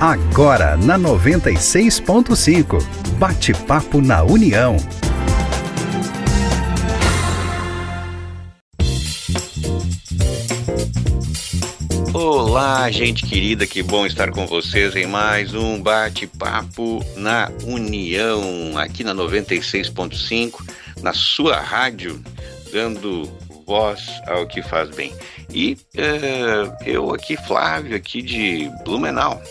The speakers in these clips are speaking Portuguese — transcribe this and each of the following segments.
Agora na 96.5, bate-papo na União. Olá, gente querida, que bom estar com vocês em mais um bate-papo na União, aqui na 96.5, na sua rádio, dando voz ao que faz bem. E eu aqui, Flávio, aqui de Blumenau.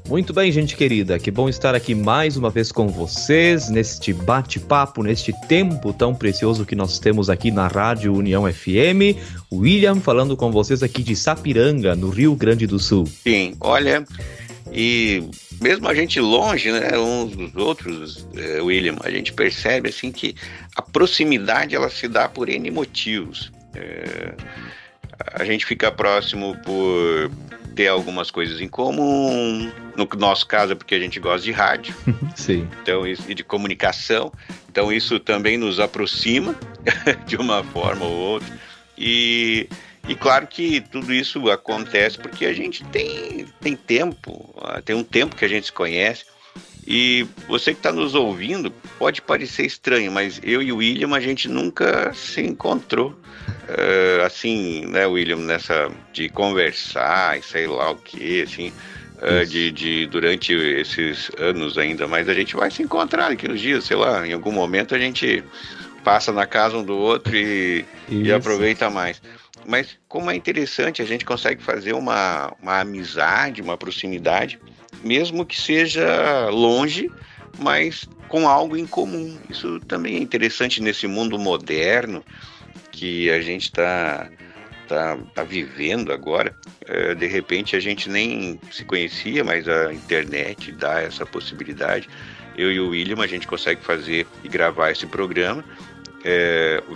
Muito bem, gente querida, que bom estar aqui mais uma vez com vocês, neste bate-papo, neste tempo tão precioso que nós temos aqui na Rádio União FM. William falando com vocês aqui de Sapiranga, no Rio Grande do Sul. Sim, olha, e mesmo a gente longe, né, uns dos outros, William, a gente percebe assim que a proximidade ela se dá por N motivos. A gente fica próximo por ter algumas coisas em comum, no nosso caso é porque a gente gosta de rádio. Sim. Então, e de comunicação, então isso também nos aproxima de uma forma ou outra, e claro que tudo isso acontece porque a gente tem tempo, tem um tempo que a gente se conhece, e você que está nos ouvindo, pode parecer estranho, mas eu e o William, a gente nunca se encontrou, assim, né, William, nessa de conversar e sei lá o que, assim, durante esses anos ainda, mas a gente vai se encontrar daqui uns dias, sei lá, em algum momento a gente passa na casa um do outro e aproveita mais. Mas como é interessante, a gente consegue fazer uma amizade, uma proximidade, mesmo que seja longe, mas com algo em comum. Isso também é interessante nesse mundo moderno que a gente está vivendo agora. De repente a gente nem se conhecia, mas a internet dá essa possibilidade. Eu e o William, a gente consegue fazer e gravar esse programa,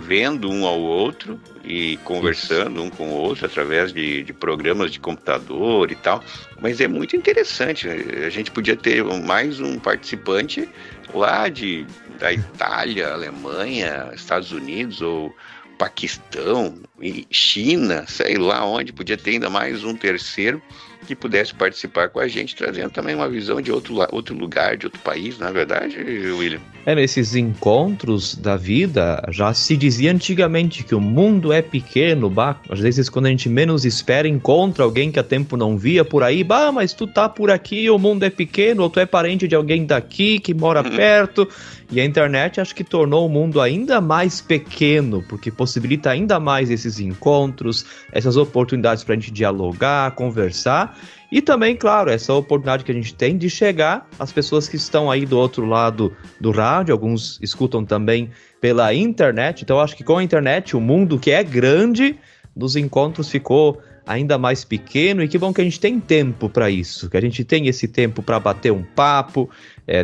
vendo um ao outro e conversando um com o outro através de programas de computador e tal, mas é muito interessante. A gente podia ter mais um participante lá da Itália, Alemanha, Estados Unidos ou Paquistão, China, sei lá onde, podia ter ainda mais um terceiro que pudesse participar com a gente, trazendo também uma visão de outro lugar, de outro país, não é verdade, William? Nesses encontros da vida, já se dizia antigamente que o mundo é pequeno, às vezes quando a gente menos espera, encontra alguém que há tempo não via por aí, mas tu tá por aqui, o mundo é pequeno, ou tu é parente de alguém daqui que mora perto, e a internet acho que tornou o mundo ainda mais pequeno, porque possibilita ainda mais esses encontros, essas oportunidades para a gente dialogar, conversar, e também, claro, essa oportunidade que a gente tem de chegar às pessoas que estão aí do outro lado do rádio, alguns escutam também pela internet, então acho que com a internet o mundo que é grande dos encontros ficou ainda mais pequeno, e que bom que a gente tem tempo para isso, que a gente tem esse tempo para bater um papo.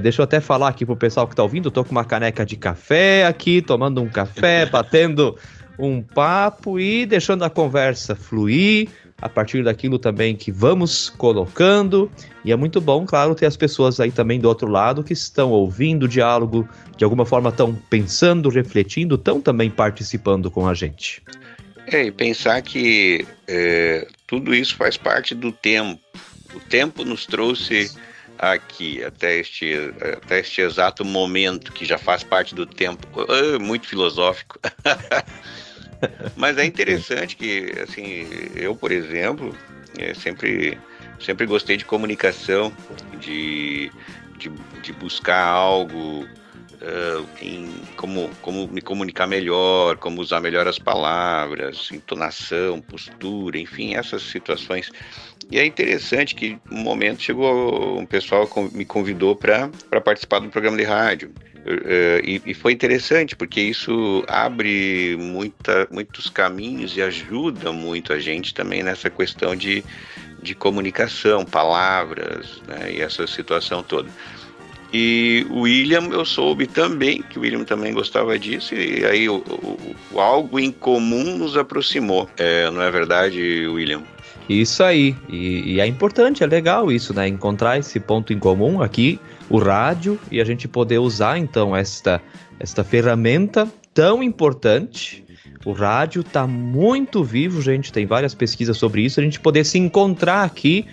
Deixa eu até falar aqui pro pessoal que tá ouvindo, eu tô com uma caneca de café aqui, tomando um café, batendo um papo e deixando a conversa fluir, a partir daquilo também que vamos colocando, e é muito bom, claro, ter as pessoas aí também do outro lado que estão ouvindo o diálogo, de alguma forma estão pensando, refletindo, estão também participando com a gente. E pensar que tudo isso faz parte do tempo. O tempo nos trouxe aqui, até este exato momento, que já faz parte do tempo. Muito filosófico. Mas é interessante que, assim, eu, por exemplo, sempre gostei de comunicação, de buscar algo, como me comunicar melhor, como usar melhor as palavras, entonação, postura, enfim, essas situações. E é interessante que um momento chegou, um pessoal me convidou para participar do programa de rádio. E foi interessante, porque isso abre muitos caminhos e ajuda muito a gente também nessa questão de comunicação, palavras, né, e essa situação toda. E o William, eu soube também que o William também gostava disso, e aí o algo em comum nos aproximou. Não é verdade, William? Isso aí, e é importante, é legal isso, né? Encontrar esse ponto em comum aqui, o rádio, e a gente poder usar então esta ferramenta tão importante. O rádio está muito vivo, gente, tem várias pesquisas sobre isso, a gente poder se encontrar aqui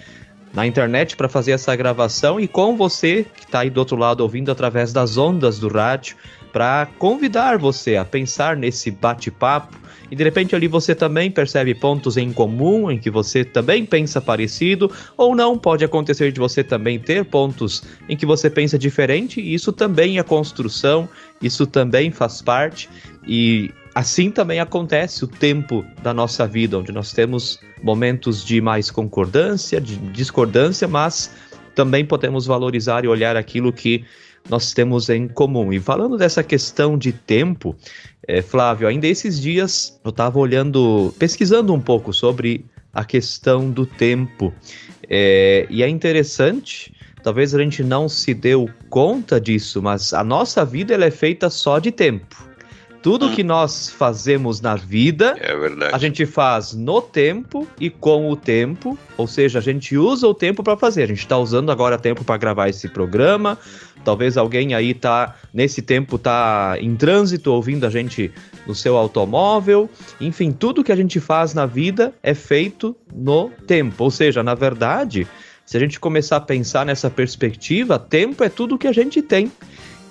na internet para fazer essa gravação e com você que está aí do outro lado ouvindo através das ondas do rádio, para convidar você a pensar nesse bate-papo e de repente ali você também percebe pontos em comum em que você também pensa parecido ou não, pode acontecer de você também ter pontos em que você pensa diferente e isso também é construção, isso também faz parte e assim também acontece o tempo da nossa vida, onde nós temos momentos de mais concordância, de discordância, mas também podemos valorizar e olhar aquilo que nós temos em comum. E falando dessa questão de tempo, Flávio, ainda esses dias eu estava pesquisando um pouco sobre a questão do tempo. E é interessante, talvez a gente não se deu conta disso, mas a nossa vida ela é feita só de tempo. Tudo que nós fazemos na vida, a gente faz no tempo e com o tempo, ou seja, a gente usa o tempo para fazer. A gente está usando agora tempo para gravar esse programa, talvez alguém aí nesse tempo tá em trânsito ouvindo a gente no seu automóvel. Enfim, tudo que a gente faz na vida é feito no tempo, ou seja, na verdade, se a gente começar a pensar nessa perspectiva, tempo é tudo que a gente tem.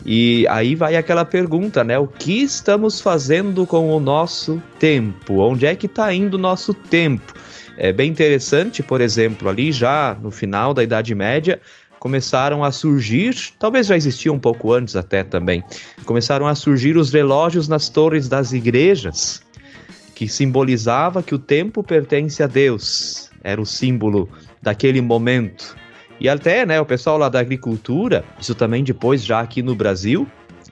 E aí vai aquela pergunta, né? O que estamos fazendo com o nosso tempo? Onde é que está indo o nosso tempo? É bem interessante, por exemplo, ali já no final da Idade Média, começaram a surgir, talvez já existia um pouco antes até também, começaram a surgir os relógios nas torres das igrejas, que simbolizava que o tempo pertence a Deus. Era o símbolo daquele momento. E até, né, o pessoal lá da agricultura, isso também depois já aqui no Brasil,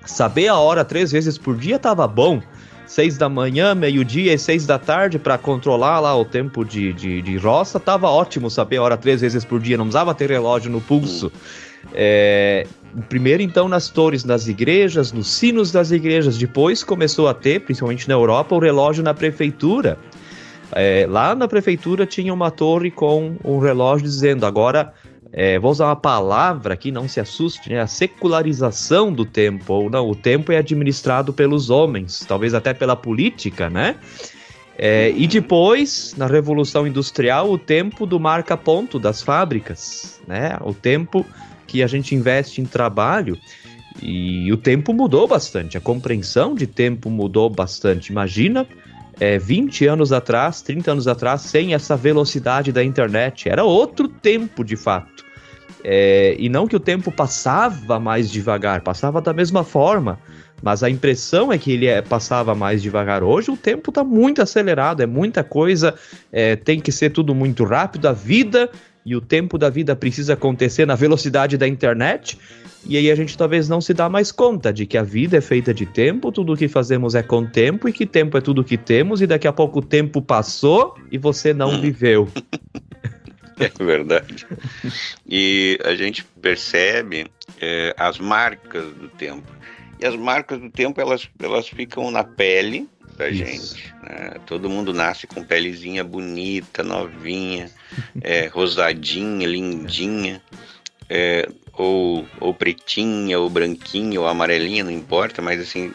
saber a hora 3 vezes por dia estava bom. 6 da manhã, meio-dia e 6 da tarde para controlar lá o tempo de roça, estava ótimo saber a hora 3 vezes por dia, não precisava ter relógio no pulso. Primeiro então nas torres das igrejas, nos sinos das igrejas, depois começou a ter, principalmente na Europa, o relógio na prefeitura. Lá na prefeitura tinha uma torre com um relógio dizendo agora... vou usar uma palavra aqui, não se assuste, né? A secularização do tempo, ou não, o tempo é administrado pelos homens, talvez até pela política, né? E depois, na Revolução Industrial, o tempo do marca-ponto das fábricas, né? O tempo que a gente investe em trabalho, e o tempo mudou bastante, a compreensão de tempo mudou bastante. Imagina 20 anos atrás, 30 anos atrás, sem essa velocidade da internet. Era outro tempo, de fato. E não que o tempo passava mais devagar, passava da mesma forma, mas a impressão é que ele passava mais devagar. Hoje o tempo está muito acelerado, é muita coisa, tem que ser tudo muito rápido. A vida e o tempo da vida precisa acontecer na velocidade da internet. E aí a gente talvez não se dá mais conta de que a vida é feita de tempo, tudo o que fazemos é com tempo e que tempo é tudo o que temos e daqui a pouco o tempo passou e você não viveu. É verdade. E a gente percebe as marcas do tempo. E as marcas do tempo, elas ficam na pele da gente. Né? Todo mundo nasce com pelezinha bonita, novinha, rosadinha, lindinha. Ou pretinha, ou branquinha, ou amarelinha, não importa, mas assim,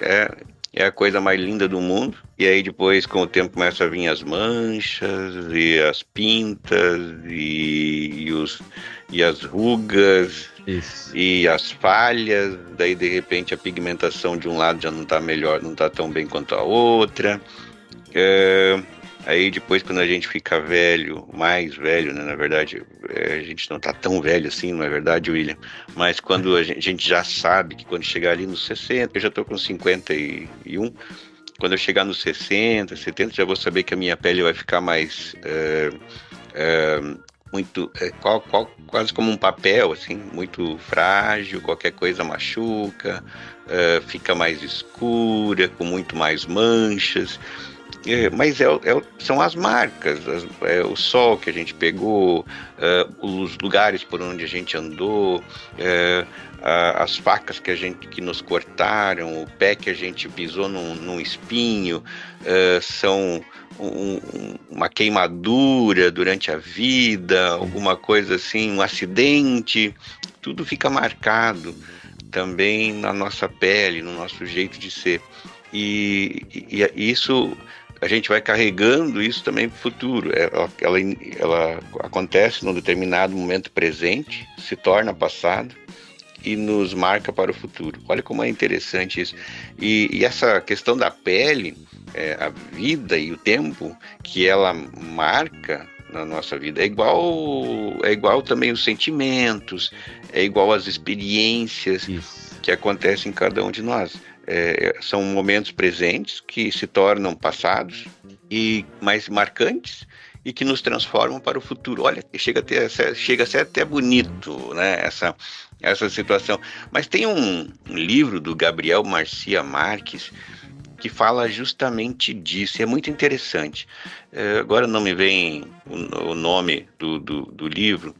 é a coisa mais linda do mundo. E aí depois, com o tempo, começam a vir as manchas, e as pintas, e as rugas, e as falhas. Daí, de repente, a pigmentação de um lado já não está melhor, não está tão bem quanto a outra. Aí depois, quando a gente fica velho, mais velho, né? Na verdade, a gente não tá tão velho assim, não é verdade, William? Mas quando a gente já sabe que quando chegar ali nos 60, eu já tô com 51, quando eu chegar nos 60, 70, já vou saber que a minha pele vai ficar mais... muito... quase como um papel, assim, muito frágil, qualquer coisa machuca, fica mais escura, com muito mais manchas... Mas são as marcas, o sol que a gente pegou, os lugares por onde a gente andou, as facas que nos cortaram, o pé que a gente pisou num espinho, são uma queimadura durante a vida, alguma coisa assim, um acidente, tudo fica marcado também na nossa pele, no nosso jeito de ser. E isso... a gente vai carregando isso também para o futuro. Ela acontece num determinado momento presente, se torna passado e nos marca para o futuro. Olha como é interessante isso. E essa questão da pele, a vida e o tempo que ela marca na nossa vida, é igual também os sentimentos, é igual as experiências que acontecem em cada um de nós. São momentos presentes que se tornam passados e mais marcantes e que nos transformam para o futuro. Olha, chega a ser até bonito, né, essa situação. Mas tem um livro do Gabriel Garcia Marques que fala justamente disso. É muito interessante. Agora não me vem o nome do livro,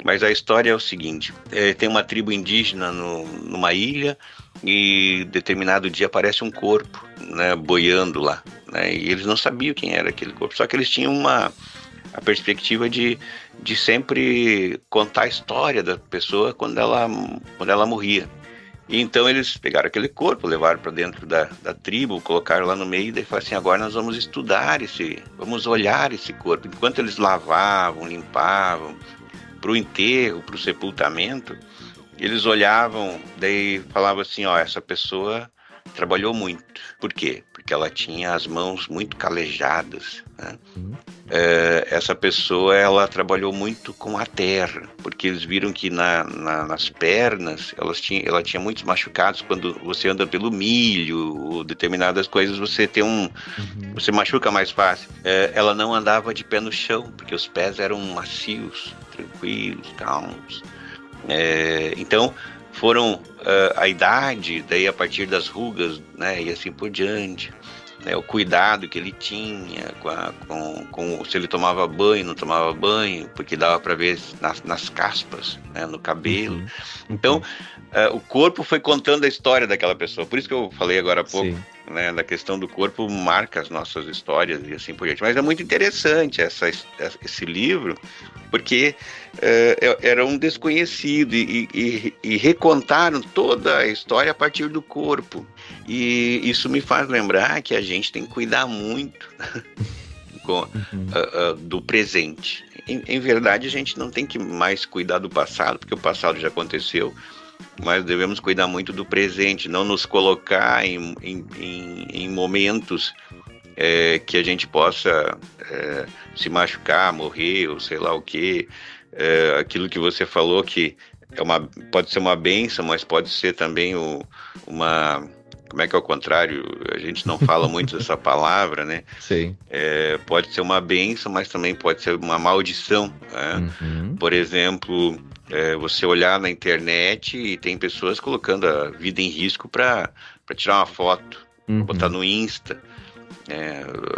mas a história é o seguinte. Tem uma tribo indígena numa ilha e determinado dia aparece um corpo, né, boiando lá, né, e eles não sabiam quem era aquele corpo, só que eles tinham a perspectiva de sempre contar a história da pessoa quando ela morria. E então eles pegaram aquele corpo, levaram para dentro da tribo, colocaram lá no meio e daí falaram assim, agora nós vamos estudar vamos olhar esse corpo. Enquanto eles lavavam, limpavam, para o enterro, para o sepultamento, eles olhavam, daí falavam assim, essa pessoa trabalhou muito. Por quê? Porque ela tinha as mãos muito calejadas, né? Essa pessoa, ela trabalhou muito com a terra, porque eles viram que nas pernas ela tinha muitos machucados. Quando você anda pelo milho ou determinadas coisas, você você machuca mais fácil. Ela não andava de pé no chão, porque os pés eram macios, tranquilos, calmos. Então foram a idade, daí a partir das rugas, né, e assim por diante, né, o cuidado que ele tinha com se ele tomava banho, não tomava banho, porque dava para ver nas caspas, né, no cabelo. Então o corpo foi contando a história daquela pessoa. Por isso que eu falei agora há pouco, né, da questão do corpo marca as nossas histórias e assim por diante. Mas é muito interessante esse livro, porque era um desconhecido e recontaram toda a história a partir do corpo. E isso me faz lembrar que a gente tem que cuidar muito do presente. Em verdade, a gente não tem que mais cuidar do passado, porque o passado já aconteceu, mas devemos cuidar muito do presente, não nos colocar em momentos que a gente possa se machucar, morrer, ou sei lá o quê. Aquilo que você falou que pode ser uma bênção, mas pode ser também uma... Como é que é o contrário? A gente não fala muito dessa palavra, né? Sim. Pode ser uma bênção, mas também pode ser uma maldição, né? Por exemplo, você olhar na internet e tem pessoas colocando a vida em risco para tirar uma foto, botar no Insta.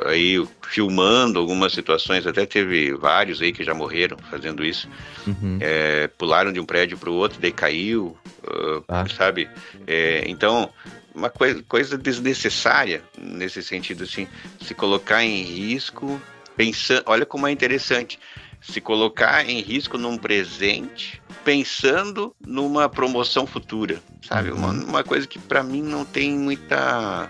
Aí filmando algumas situações, até teve vários aí que já morreram fazendo isso. Pularam de um prédio para o outro, daí caiu, sabe? Então, uma coisa desnecessária nesse sentido, assim, se colocar em risco, pensando, olha como é interessante, se colocar em risco num presente, pensando numa promoção futura, sabe? Uma coisa que para mim não tem muita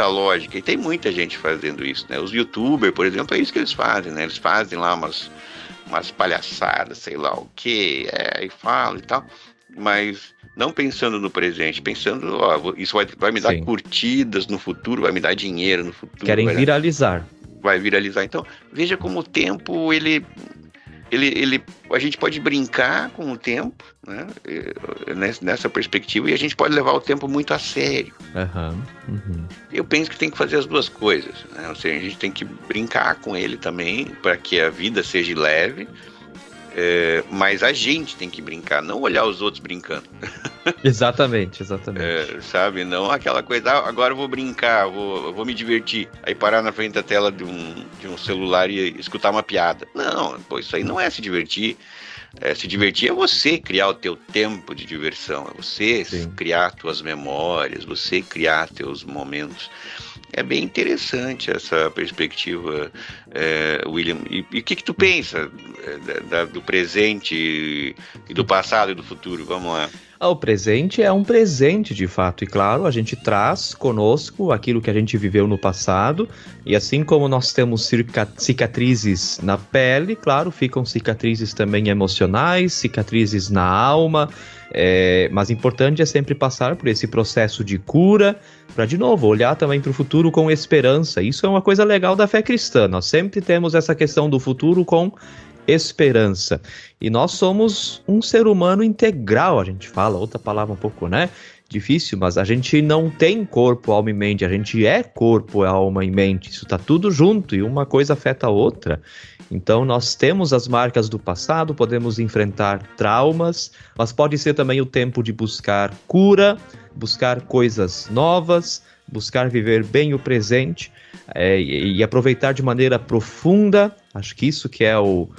lógica, e tem muita gente fazendo isso, né? Os youtubers, por exemplo, é isso que eles fazem, né? Eles fazem lá umas palhaçadas, sei lá o que, e falam e tal, mas não pensando no presente, pensando, isso vai me dar curtidas no futuro, vai me dar dinheiro no futuro. Querem viralizar. Vai viralizar. Então, veja como o tempo, a gente pode brincar com o tempo, né, nessa perspectiva, e a gente pode levar o tempo muito a sério. Eu penso que tem que fazer as duas coisas, né? Ou seja, a gente tem que brincar com ele também, para que a vida seja leve, mas a gente tem que brincar, não olhar os outros brincando. Exatamente. Sabe, não aquela coisa, agora eu vou brincar, eu vou me divertir, aí parar na frente da tela de um celular e escutar uma piada. Não, isso aí não é se divertir. Se divertir é você criar o teu tempo de diversão, é você criar tuas memórias, você criar teus momentos. É bem interessante essa perspectiva, William. E o que tu pensa do presente e do passado e do futuro? Vamos lá. O presente é um presente de fato, e claro, a gente traz conosco aquilo que a gente viveu no passado, e assim como nós temos cicatrizes na pele, claro, ficam cicatrizes também emocionais, cicatrizes na alma, mas importante é sempre passar por esse processo de cura, para de novo, olhar também para o futuro com esperança. Isso é uma coisa legal da fé cristã, nós sempre temos essa questão do futuro com esperança. E nós somos um ser humano integral, a gente fala, outra palavra um pouco, difícil, mas a gente não tem corpo, alma e mente, a gente é corpo, alma e mente, isso tá tudo junto e uma coisa afeta a outra. Então nós temos as marcas do passado, podemos enfrentar traumas, mas pode ser também o tempo de buscar cura, buscar coisas novas, buscar viver bem o presente, e aproveitar de maneira profunda. Acho que isso que é o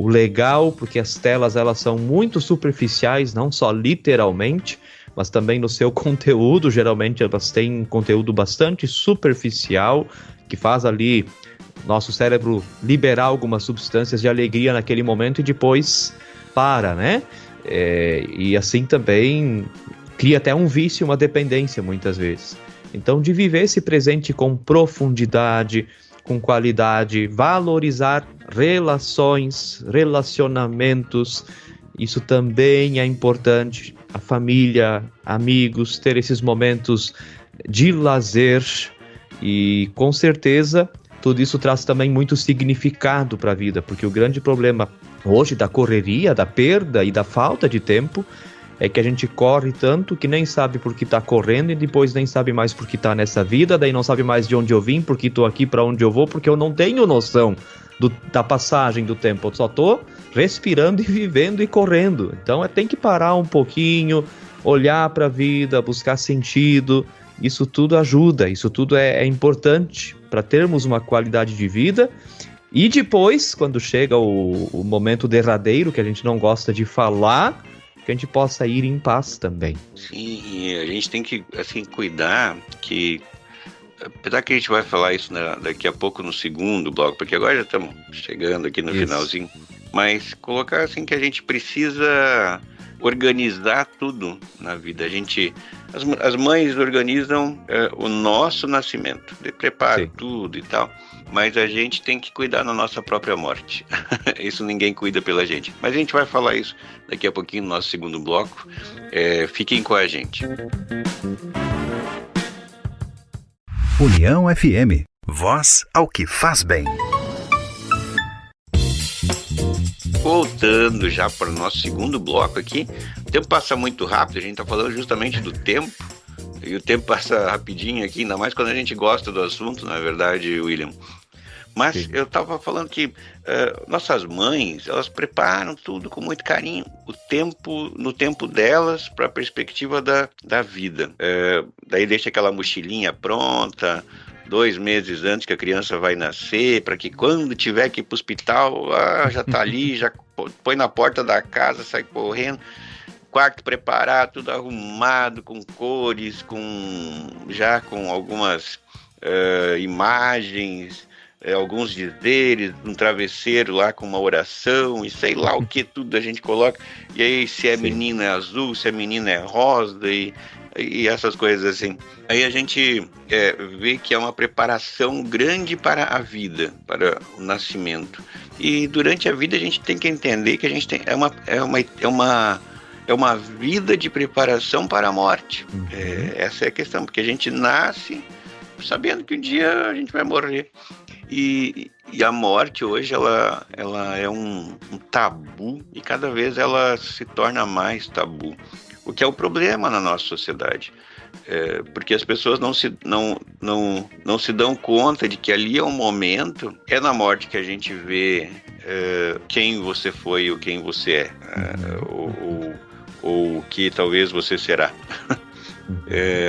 legal, porque as telas elas são muito superficiais, não só literalmente, mas também no seu conteúdo. Geralmente elas têm um conteúdo bastante superficial, que faz ali nosso cérebro liberar algumas substâncias de alegria naquele momento e depois para, e assim também cria até um vício, uma dependência muitas vezes. Então, de viver esse presente com profundidade, com qualidade, valorizar relações, relacionamentos, isso também é importante. A família, amigos, ter esses momentos de lazer e, com certeza, tudo isso traz também muito significado para a vida, porque o grande problema hoje da correria, da perda e da falta de tempo é que a gente corre tanto que nem sabe por que está correndo e depois nem sabe mais por que está nessa vida, daí não sabe mais de onde eu vim, por que estou aqui, para onde eu vou, porque eu não tenho noção da passagem do tempo, eu só estou respirando e vivendo e correndo. Então tem que parar um pouquinho, olhar para a vida, buscar sentido, isso tudo ajuda, isso tudo é importante para termos uma qualidade de vida. E depois, quando chega o momento derradeiro, que a gente não gosta de falar, que a gente possa ir em paz também. Sim, a gente tem que cuidar que, apesar que a gente vai falar isso daqui a pouco no segundo bloco, porque agora já estamos chegando aqui no finalzinho, mas colocar que a gente precisa organizar tudo na vida. As mães organizam o nosso nascimento, preparam tudo e tal, mas a gente tem que cuidar da nossa própria morte. Isso ninguém cuida pela gente. Mas a gente vai falar isso daqui a pouquinho no nosso segundo bloco. Fiquem com a gente. União FM. Voz ao que faz bem. Voltando já para o nosso segundo bloco aqui. O tempo passa muito rápido, a gente está falando justamente do tempo. E o tempo passa rapidinho aqui, ainda mais quando a gente gosta do assunto, na verdade, William. Mas sim, eu estava falando que nossas mães, elas preparam tudo com muito carinho, no tempo delas, para a perspectiva da vida. Daí deixa aquela mochilinha pronta 2 meses antes que a criança vai nascer, para que quando tiver que ir para o hospital, já está ali, já põe na porta da casa, sai correndo. Quarto preparado, tudo arrumado, com cores, já com algumas imagens, alguns dizeres, um travesseiro lá com uma oração e sei lá o que tudo a gente coloca. E aí se é menina é azul, se é menina é rosa e essas coisas assim. Aí a gente vê que é uma preparação grande para a vida, para o nascimento. E durante a vida a gente tem que entender que a gente é uma vida de preparação para a morte. Essa é a questão, porque a gente nasce sabendo que um dia a gente vai morrer. E a morte hoje ela é um tabu e cada vez ela se torna mais tabu. O que é o problema na nossa sociedade. Porque as pessoas não se dão conta de que ali é um momento, é na morte que a gente vê quem você foi ou quem você é, ou que talvez você será.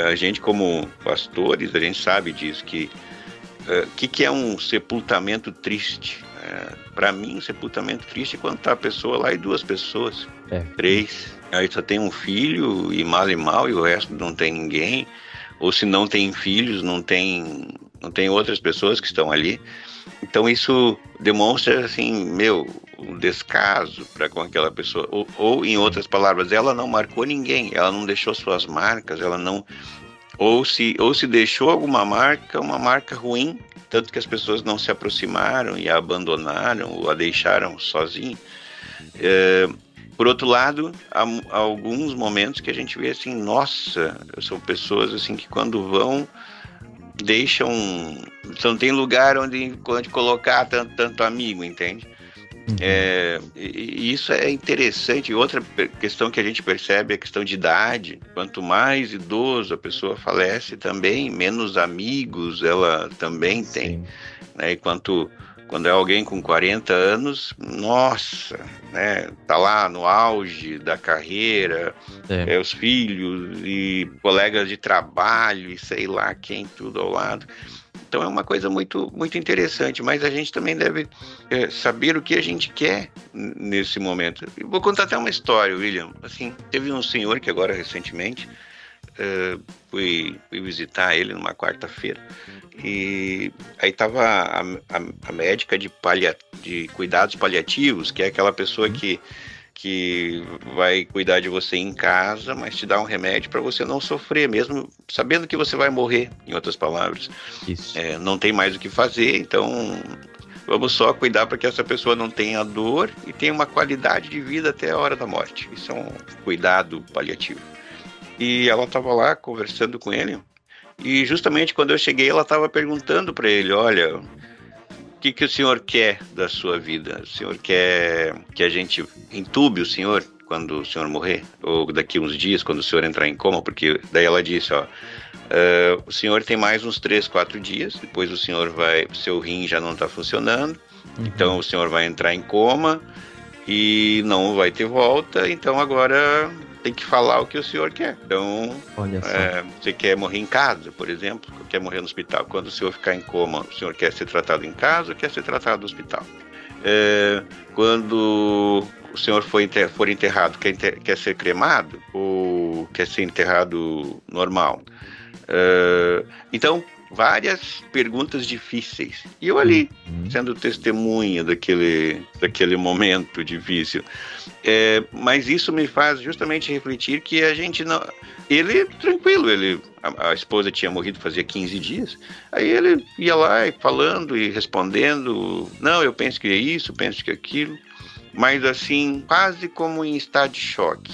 A gente como pastores, a gente sabe disso, que é um sepultamento triste. Para mim, um sepultamento triste é quando tá a pessoa lá e 2 pessoas, 3. Aí só tem um filho e mal e o resto não tem ninguém. Ou se não tem filhos, não tem outras pessoas que estão ali. Então isso demonstra um descaso para com aquela pessoa, ou em outras palavras, ela não marcou ninguém, ela não deixou suas marcas, ela não, ou se deixou alguma marca, uma marca ruim, tanto que as pessoas não se aproximaram e a abandonaram ou a deixaram sozinha. Por outro lado, há alguns momentos que a gente vê assim, nossa, são pessoas assim que quando vão, deixam, não tem lugar onde colocar tanto amigo, entende? E isso é interessante. Outra questão que a gente percebe é a questão de idade. Quanto mais idoso a pessoa falece também, menos amigos ela também tem, né? E quando é alguém com 40 anos, nossa, né, tá lá no auge da carreira, os filhos e colegas de trabalho e sei lá quem, tudo ao lado. Então é uma coisa muito, muito interessante, mas a gente também deve saber o que a gente quer nesse momento. Eu vou contar até uma história, William. Assim, teve um senhor que agora recentemente fui visitar ele numa quarta-feira e aí estava a médica de cuidados paliativos, que é aquela pessoa que vai cuidar de você em casa, mas te dá um remédio para você não sofrer, mesmo sabendo que você vai morrer, em outras palavras. Isso. Não tem mais o que fazer, então vamos só cuidar para que essa pessoa não tenha dor e tenha uma qualidade de vida até a hora da morte. Isso é um cuidado paliativo. E ela estava lá conversando com ele, e justamente quando eu cheguei, ela estava perguntando para ele, olha, o que o senhor quer da sua vida? O senhor quer que a gente entube o senhor quando o senhor morrer? Ou daqui uns dias, quando o senhor entrar em coma? Porque daí ela disse, o senhor tem mais uns 3, 4 dias, depois o senhor seu rim já não está funcionando, então o senhor vai entrar em coma e não vai ter volta, então agora tem que falar o que o senhor quer. Então, você quer morrer em casa, por exemplo, quer morrer no hospital. Quando o senhor ficar em coma, o senhor quer ser tratado em casa ou quer ser tratado no hospital? Quando o senhor for enterrado, quer ser cremado ou quer ser enterrado normal? Então, várias perguntas difíceis. E eu ali, sendo testemunha daquele momento difícil. Mas isso me faz justamente refletir que a gente não... Ele, tranquilo, a esposa tinha morrido fazia 15 dias, aí ele ia lá e falando e respondendo, não, eu penso que é isso, penso que é aquilo, mas assim, quase como em estado de choque,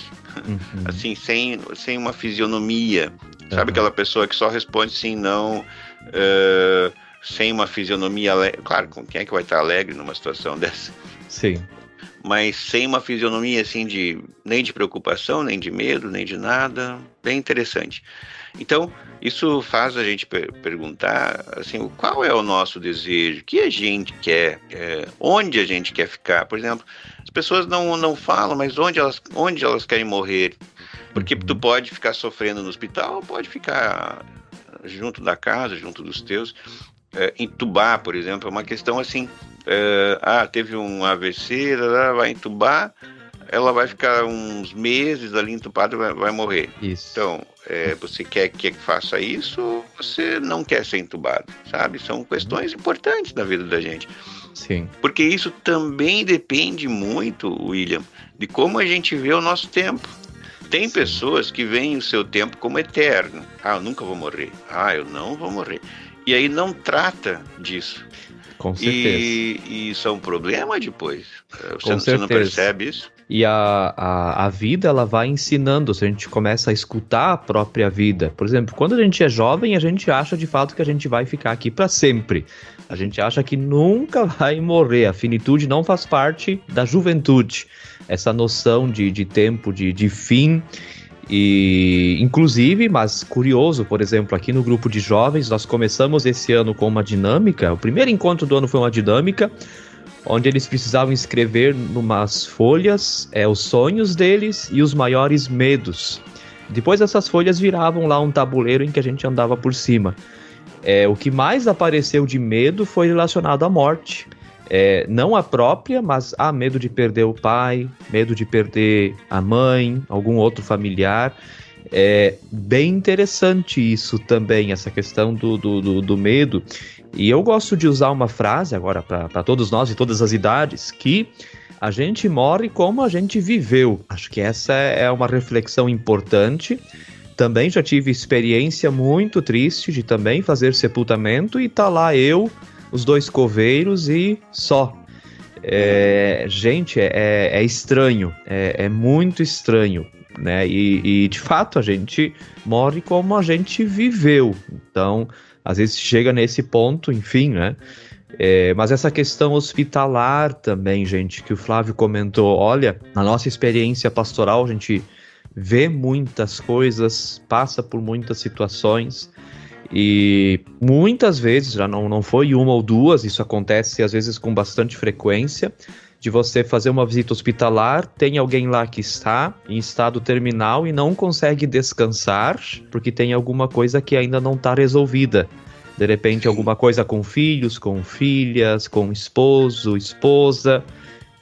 assim, sem uma fisionomia. Sabe aquela pessoa que só responde sim, não, sem uma fisionomia alegre? Claro, quem é que vai estar alegre numa situação dessa? Sim. Mas sem uma fisionomia assim nem de preocupação, nem de medo, nem de nada. Bem interessante. Então, isso faz a gente perguntar assim, qual é o nosso desejo, o que a gente quer, onde a gente quer ficar. Por exemplo, as pessoas não falam, mas onde elas querem morrer. Porque tu pode ficar sofrendo no hospital, pode ficar junto da casa, junto dos teus. Entubar, por exemplo, é uma questão assim, teve um AVC, vai entubar, ela vai ficar uns meses ali entupada e vai morrer. Isso. Então, você quer que faça isso ou você não quer ser entubado, sabe? São questões importantes da vida da gente. Sim. Porque isso também depende muito, William, de como a gente vê o nosso tempo. Tem pessoas que veem o seu tempo como eterno. Eu nunca vou morrer. Eu não vou morrer. E aí não trata disso. Com certeza. E isso é um problema depois. Você não percebe isso? E a vida, ela vai ensinando, se a gente começa a escutar a própria vida. Por exemplo, quando a gente é jovem, a gente acha de fato que a gente vai ficar aqui para sempre. A gente acha que nunca vai morrer. A finitude não faz parte da juventude. Essa noção de tempo, de fim. E inclusive, mas curioso, por exemplo, aqui no grupo de jovens, nós começamos esse ano com uma dinâmica. O primeiro encontro do ano foi uma dinâmica onde eles precisavam escrever numas folhas os sonhos deles e os maiores medos. Depois essas folhas viravam lá um tabuleiro em que a gente andava por cima. O que mais apareceu de medo foi relacionado à morte. Não a própria, mas medo de perder o pai, medo de perder a mãe, algum outro familiar. É bem interessante isso também, essa questão do medo. E eu gosto de usar uma frase agora para todos nós de todas as idades, que A gente morre como a gente viveu. Acho que essa é uma reflexão importante. Também já tive experiência muito triste de também fazer sepultamento e tá lá eu, os 2 coveiros e só. Gente, é estranho, é muito estranho, né? E de fato a gente morre como a gente viveu. Então, às vezes chega nesse ponto, enfim, né? Mas essa questão hospitalar também, gente, que o Flávio comentou, olha, na nossa experiência pastoral a gente vê muitas coisas, passa por muitas situações e muitas vezes, já não foi uma ou duas, isso acontece às vezes com bastante frequência, de você fazer uma visita hospitalar, tem alguém lá que está em estado terminal e não consegue descansar porque tem alguma coisa que ainda não está resolvida. De repente, alguma coisa com filhos, com filhas, com esposo, esposa.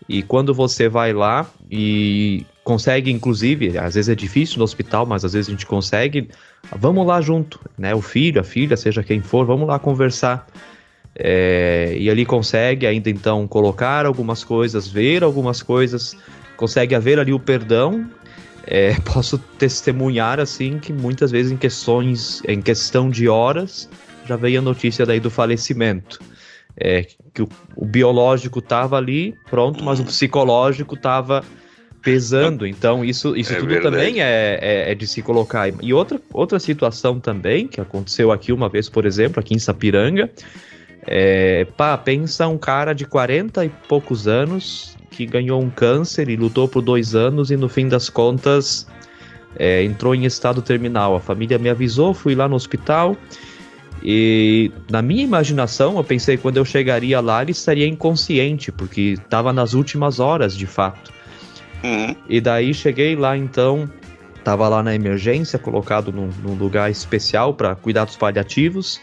E quando você vai lá e consegue, inclusive, às vezes é difícil no hospital, mas às vezes a gente consegue, vamos lá junto, né? O filho, a filha, seja quem for, vamos lá conversar. E ali consegue ainda então colocar algumas coisas, ver algumas coisas, consegue haver ali o perdão. Posso testemunhar assim que muitas vezes em questão de horas, já veio a notícia daí do falecimento. Que o biológico estava ali, pronto, mas o psicológico estava pesando. Então isso tudo verdade. Também é de se colocar. E outra situação também, que aconteceu aqui uma vez, por exemplo, aqui em Sapiranga, pensa um cara de 40 e poucos anos, que ganhou um câncer e lutou por 2 anos e no fim das contas entrou em estado terminal. A família me avisou, fui lá no hospital. E na minha imaginação, eu pensei que quando eu chegaria lá, ele estaria inconsciente, porque estava nas últimas horas, de fato. E daí cheguei lá, então, estava lá na emergência, colocado num lugar especial para cuidados paliativos.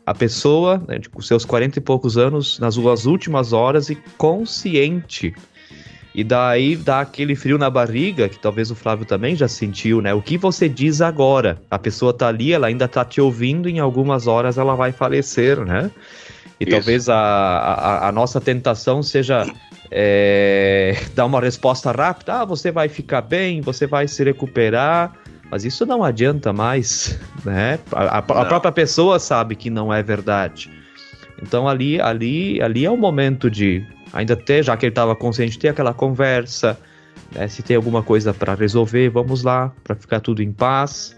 A pessoa, né, com seus 40 e poucos anos, nas suas últimas horas e consciente. E daí dá aquele frio na barriga, que talvez o Flávio também já sentiu, né? O que você diz agora? A pessoa tá ali, ela ainda tá te ouvindo, em algumas horas ela vai falecer, né? E isso. Talvez a nossa tentação seja dar uma resposta rápida. Você vai ficar bem, você vai se recuperar. Mas isso não adianta mais, né? A própria pessoa sabe que não é verdade. Então ali é o momento de... ainda ter, já que ele estava consciente, ter aquela conversa, né? Se tem alguma coisa para resolver, vamos lá, para ficar tudo em paz.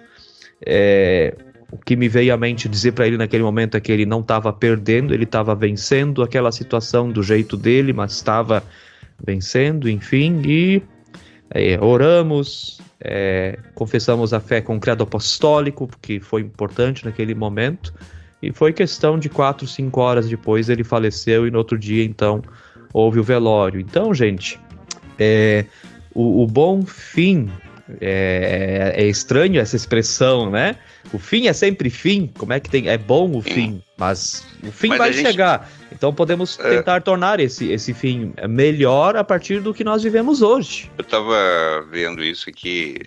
O que me veio à mente dizer para ele naquele momento é que ele não estava perdendo, ele estava vencendo aquela situação do jeito dele, mas estava vencendo, enfim, e oramos, confessamos a fé com o credo apostólico, porque foi importante naquele momento, e foi questão de 4, 5 horas depois ele faleceu, e no outro dia, então, houve o velório. Então, gente, o bom fim, é estranho essa expressão, né? O fim é sempre fim, como é que tem? É bom o fim, mas o fim vai chegar. Então podemos tentar tornar esse fim melhor a partir do que nós vivemos hoje. Eu estava vendo isso aqui,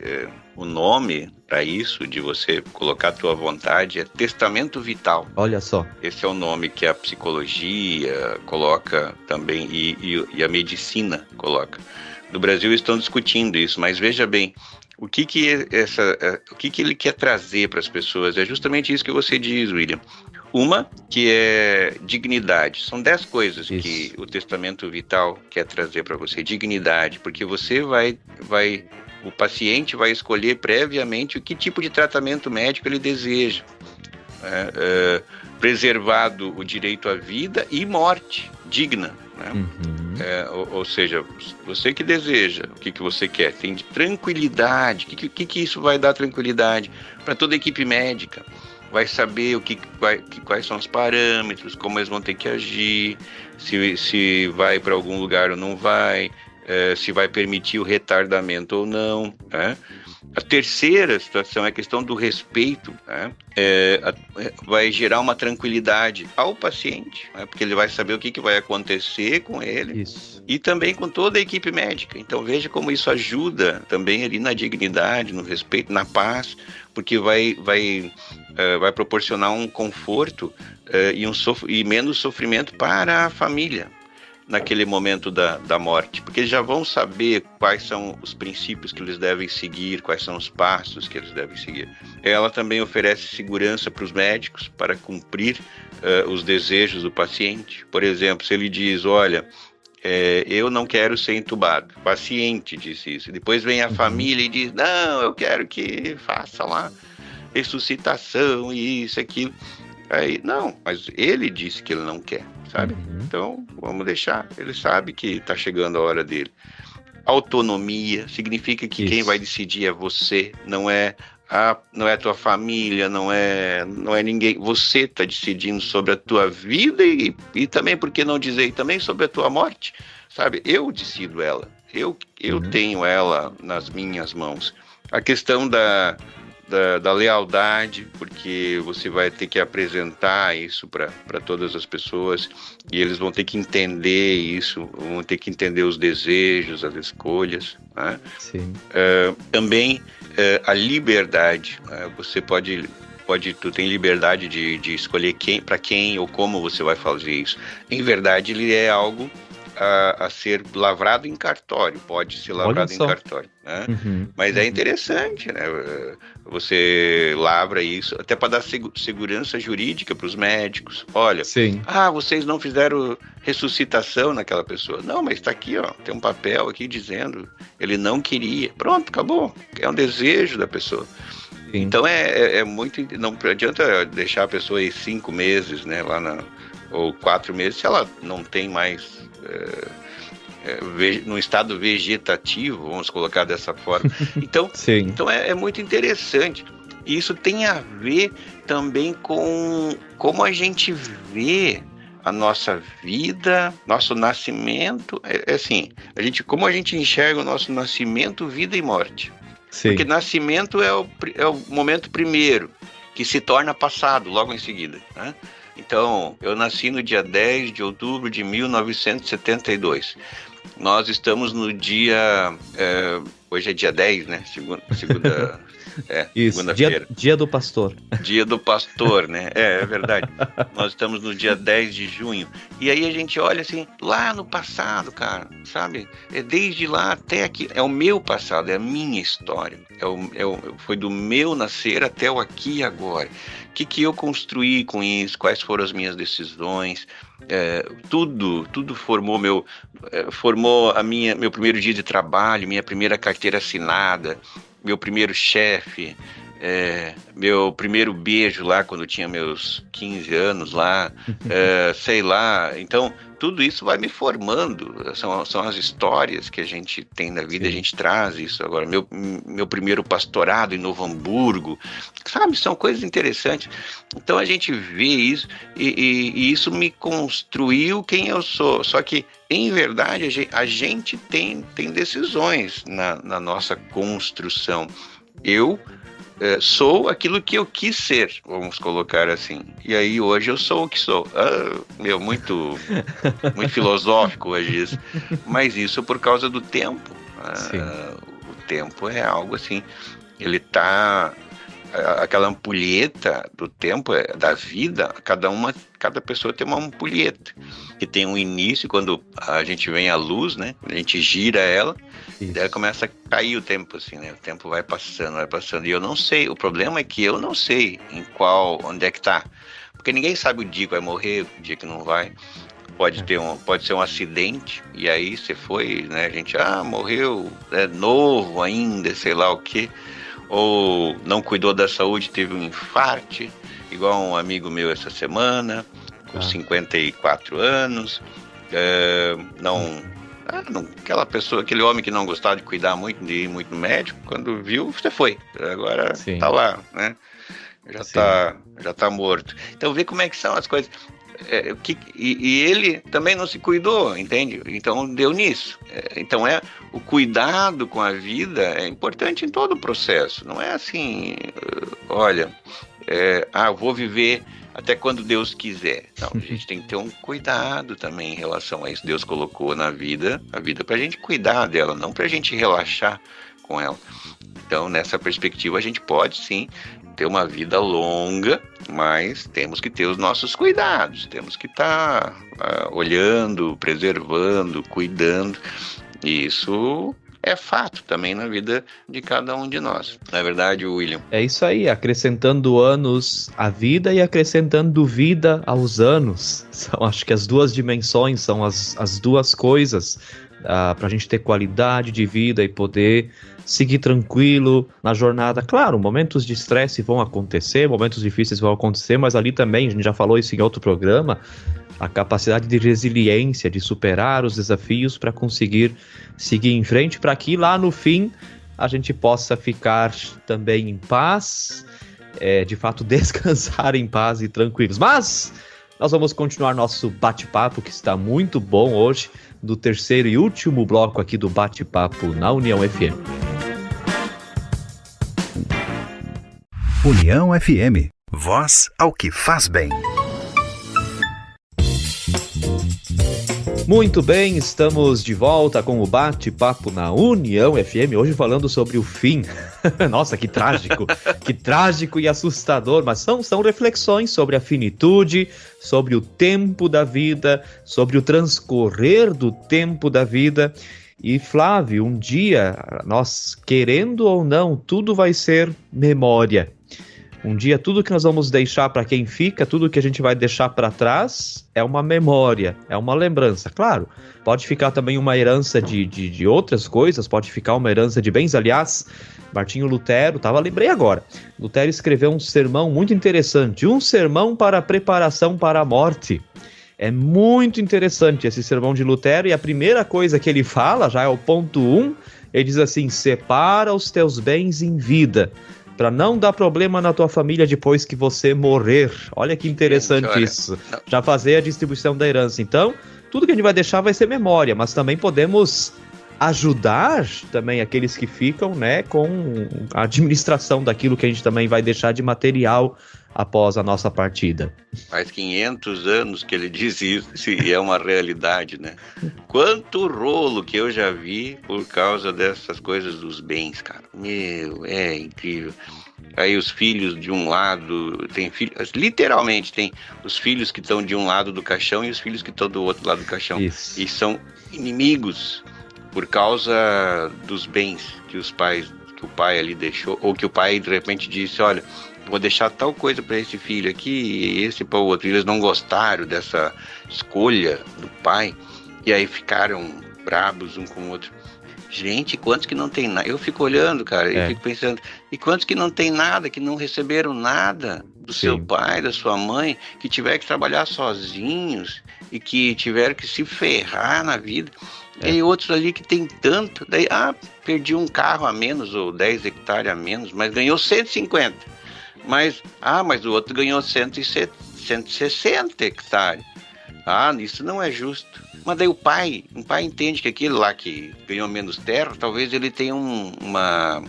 o nome para isso, de você colocar a tua vontade, é testamento vital. Olha só. Esse é o nome que a psicologia coloca também e a medicina coloca. No Brasil estão discutindo isso, mas veja bem, o que ele quer trazer para as pessoas é justamente isso que você diz, William. Uma, que é dignidade. São 10 coisas isso. Que o testamento vital quer trazer para você. Dignidade, porque você o paciente vai escolher previamente o que tipo de tratamento médico ele deseja. Preservado o direito à vida e morte digna. Né? Uhum. Ou seja, você que deseja, o que você quer? Tem de tranquilidade. O que isso vai dar tranquilidade para toda a equipe médica? Vai saber quais são os parâmetros, como eles vão ter que agir, se vai para algum lugar ou não vai, se vai permitir o retardamento ou não. Né? A terceira situação é a questão do respeito, né? Vai gerar uma tranquilidade ao paciente, né? Porque ele vai saber o que vai acontecer com ele. Isso. E também com toda a equipe médica. Então veja como isso ajuda também ali na dignidade, no respeito, na paz, porque vai proporcionar um conforto e menos sofrimento para a família. naquele momento da morte, porque eles já vão saber quais são os princípios que eles devem seguir, quais são os passos que eles devem seguir. Ela também oferece segurança para os médicos para cumprir os desejos do paciente. Por exemplo, se ele diz, olha, eu não quero ser entubado, o paciente disse isso, depois vem a família e diz, não, eu quero que faça lá ressuscitação e isso, aquilo. Aí, não, mas ele disse que ele não quer, sabe? Então, vamos deixar. Ele sabe que está chegando a hora dele. Autonomia significa que quem vai decidir é você, não é a tua família, não é ninguém. Você está decidindo sobre a tua vida e também, por que não dizer, também sobre a tua morte, sabe? Eu decido ela. Eu tenho ela nas minhas mãos. A questão da lealdade, porque você vai ter que apresentar isso para todas as pessoas e eles vão ter que entender isso, vão ter que entender os desejos, as escolhas, né? Sim. Também a liberdade, você tu tem liberdade de escolher para quem ou como você vai fazer isso. Em verdade, ele é algo a ser lavrado em cartório, pode ser lavrado em cartório, né? Mas é interessante, né? Você lavra isso até para dar segurança jurídica para os médicos. Olha, vocês não fizeram ressuscitação naquela pessoa. Não, mas está aqui, ó, tem um papel aqui dizendo ele não queria. Pronto, acabou. É um desejo da pessoa. Sim. Então é muito. Não adianta deixar a pessoa aí 5 meses, né, ou 4 meses, se ela não tem mais no estado vegetativo, vamos colocar dessa forma. Então, então é muito interessante. E isso tem a ver também com como a gente vê a nossa vida, nosso nascimento. Assim, como a gente enxerga o nosso nascimento, vida e morte. Sim. Porque nascimento é o momento primeiro, que se torna passado logo em seguida, né? Então, eu nasci no dia 10 de outubro de 1972. Nós estamos no dia... hoje é dia 10, né? Segunda isso, segunda-feira. Dia do pastor. Dia do pastor, né? É verdade. Nós estamos no dia 10 de junho. E aí a gente olha assim, lá no passado, cara, sabe? Desde lá até aqui. É o meu passado, é a minha história. Foi do meu nascer até o aqui e agora. O que eu construí com isso? Quais foram as minhas decisões? Tudo formou meu primeiro dia de trabalho, minha primeira carteira assinada, meu primeiro chefe, meu primeiro beijo lá quando eu tinha meus 15 anos lá, sei lá. Então, tudo isso vai me formando, são as histórias que a gente tem na vida. Sim. A gente traz isso. Agora, meu primeiro pastorado em Novo Hamburgo, sabe, são coisas interessantes. Então a gente vê isso e isso me construiu quem eu sou. Só que, em verdade, a gente tem decisões na nossa construção. Eu sou aquilo que eu quis ser, vamos colocar assim. E aí hoje eu sou o que sou. Muito filosófico hoje isso. Mas isso por causa do tempo. O tempo é algo assim, ele tá... Aquela ampulheta do tempo, da vida, cada pessoa tem uma ampulheta que tem um início, quando a gente vem à luz, né? A gente gira ela, e daí começa a cair o tempo, assim, né? O tempo vai passando, e eu não sei. O problema é que eu não sei onde é que tá, porque ninguém sabe o dia que vai morrer, o dia que não vai. Pode ser um acidente, e aí você foi, né? A gente, morreu, novo ainda, sei lá o quê. Ou não cuidou da saúde, teve um infarte, igual um amigo meu essa semana, com 54 anos, aquela pessoa, aquele homem que não gostava de cuidar muito, de ir muito no médico, quando viu, você foi, agora tá lá, né? Já tá morto. Então vê como é que são as coisas. E ele também não se cuidou, entende? Então deu nisso. Então o cuidado com a vida é importante em todo o processo. Não é assim, olha, vou viver até quando Deus quiser. Não, a gente tem que ter um cuidado também em relação a isso. Deus colocou na vida, a vida pra gente cuidar dela, não pra gente relaxar com ela. Então, nessa perspectiva, a gente pode sim ter uma vida longa, mas temos que ter os nossos cuidados, temos que estar olhando, preservando, cuidando, e isso é fato também na vida de cada um de nós. Não é verdade, William? É isso aí, acrescentando anos à vida e acrescentando vida aos anos. Acho que as duas dimensões são as duas coisas para a gente ter qualidade de vida e poder seguir tranquilo na jornada. Claro, momentos de estresse vão acontecer, momentos difíceis vão acontecer, mas ali também, a gente já falou isso em outro programa, a capacidade de resiliência, de superar os desafios para conseguir seguir em frente, para que lá no fim a gente possa ficar também em paz, de fato descansar em paz e tranquilos. Mas nós vamos continuar nosso bate-papo, que está muito bom hoje, do terceiro e último bloco aqui do bate-papo na União FM. União FM, voz ao que faz bem. Muito bem, estamos de volta com o bate-papo na União FM, hoje falando sobre o fim. Nossa, que trágico e assustador, mas são reflexões sobre a finitude, sobre o tempo da vida, sobre o transcorrer do tempo da vida. E Flávio, um dia, nós querendo ou não, tudo vai ser memória. Um dia, tudo que nós vamos deixar para quem fica, tudo que a gente vai deixar para trás é uma memória, é uma lembrança. Claro, pode ficar também uma herança de outras coisas, pode ficar uma herança de bens. Aliás, Martinho Lutero, lembrei agora, Lutero escreveu um sermão muito interessante, um sermão para a preparação para a morte. É muito interessante esse sermão de Lutero, e a primeira coisa que ele fala, já é o ponto 1, ele diz assim: separa os teus bens em vida, para não dar problema na tua família depois que você morrer. Olha que interessante isso. Já fazer a distribuição da herança. Então, tudo que a gente vai deixar vai ser memória, mas também podemos ajudar também aqueles que ficam, né, com a administração daquilo que a gente também vai deixar de material após a nossa partida. Faz 500 anos que ele diz isso, e é uma realidade, né? Quanto rolo que eu já vi por causa dessas coisas dos bens, cara. Meu, é incrível. Aí os filhos de um lado, literalmente tem os filhos que estão de um lado do caixão e os filhos que estão do outro lado do caixão. Isso. E são inimigos por causa dos bens que o pai ali deixou, ou que o pai de repente disse: olha, vou deixar tal coisa para esse filho aqui e esse para o outro. E eles não gostaram dessa escolha do pai, e aí ficaram brabos um com o outro. Gente, quantos que não tem nada? Eu fico olhando, cara, e fico pensando, e quantos que não tem nada, que não receberam nada do seu pai, da sua mãe, que tiveram que trabalhar sozinhos e que tiveram que se ferrar na vida. E outros ali que tem tanto, daí, perdi um carro a menos ou 10 hectares a menos, mas ganhou 150. Mas o outro ganhou 160 hectares. Isso não é justo. Mas daí um pai entende que aquele lá que ganhou menos terra, talvez ele tenha uma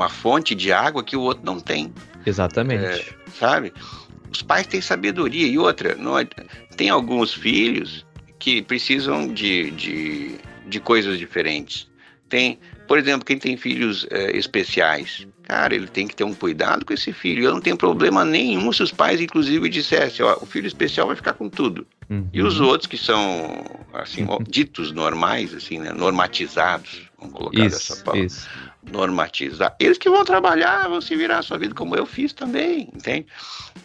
fonte de água que o outro não tem. Exatamente. Sabe? Os pais têm sabedoria. E outra, tem alguns filhos que precisam de coisas diferentes. Tem, por exemplo, quem tem filhos especiais, cara, ele tem que ter um cuidado com esse filho. Eu não tenho problema nenhum se os pais, inclusive, dissessem: o filho especial vai ficar com tudo. Uhum. E os outros que são, assim, ditos normais, assim, né, normatizados, vamos colocar dessa palavra. Isso. Normatizar. Eles que vão trabalhar, vão se virar a sua vida, como eu fiz também, entende?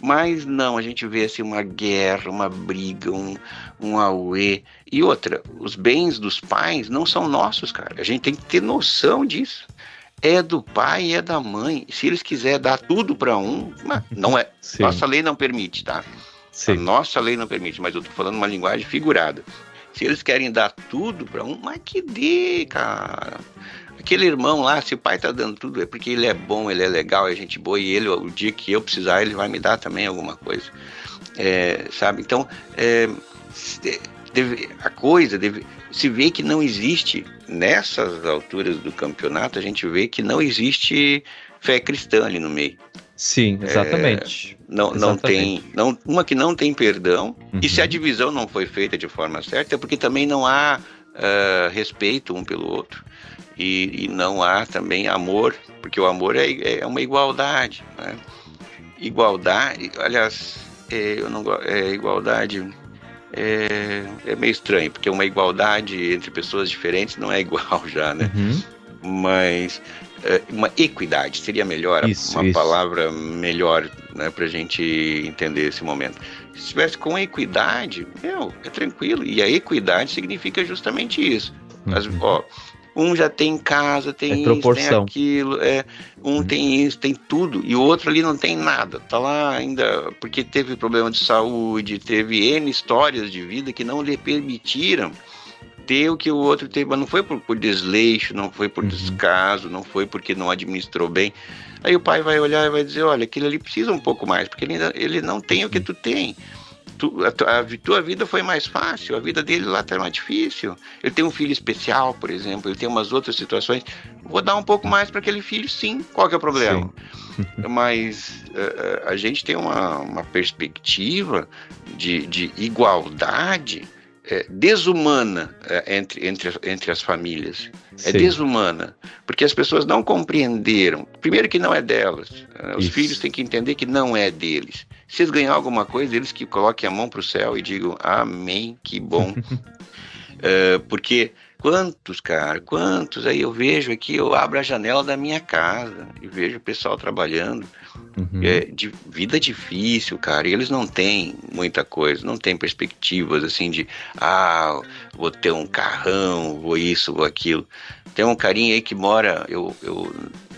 Mas não, a gente vê assim uma guerra, uma briga, um auê. E outra, os bens dos pais não são nossos, cara. A gente tem que ter noção disso. É do pai e é da mãe. Se eles quiserem dar tudo para um, não é. Nossa lei não permite, tá? Sim. A nossa lei não permite, mas eu tô falando uma linguagem figurada. Se eles querem dar tudo para um, mas que dê, cara. Aquele irmão lá, se o pai tá dando tudo, é porque ele é bom, ele é legal, é gente boa, e ele, o dia que eu precisar, ele vai me dar também alguma coisa. Sabe? Então, a coisa se vê que não existe, nessas alturas do campeonato, a gente vê que não existe fé cristã ali no meio. Sim, exatamente. Não tem, uma que não tem perdão, e se a divisão não foi feita de forma certa, é porque também não há respeito um pelo outro. E não há também amor, porque o amor é uma igualdade, né? igualdade, aliás, eu não igualdade é meio estranho, porque uma igualdade entre pessoas diferentes não é igual já, né? Mas uma equidade seria melhor, uma palavra melhor, né, pra gente entender esse momento. Se estivesse com equidade, é tranquilo. E a equidade significa justamente isso. Um já tem casa, tem isso, proporção. tem aquilo, tem isso, tem tudo, e o outro ali não tem nada, tá lá ainda porque teve problema de saúde, teve N histórias de vida que não lhe permitiram ter o que o outro teve, mas não foi por desleixo, não foi por descaso, não foi porque não administrou bem. Aí o pai vai olhar e vai dizer, olha, aquele ali precisa um pouco mais, porque ele não tem o que tu tem. A tua vida foi mais fácil, a vida dele lá tá mais difícil. Ele tem um filho especial, por exemplo, ele tem umas outras situações. Vou dar um pouco mais para aquele filho, sim. Qual que é o problema? Mas a gente tem uma perspectiva de igualdade desumana entre as famílias. É desumana, porque as pessoas não compreenderam. Primeiro que não é delas. Os filhos têm que entender que não é deles. Se eles ganhar alguma coisa, eles que coloquem a mão para o céu e digam, amém, que bom. Porque quantos aí eu vejo aqui, eu abro a janela da minha casa e vejo o pessoal trabalhando. De vida difícil, cara, e eles não têm muita coisa, não têm perspectivas assim de vou ter um carrão, vou isso, vou aquilo. Tem um carinha aí que mora,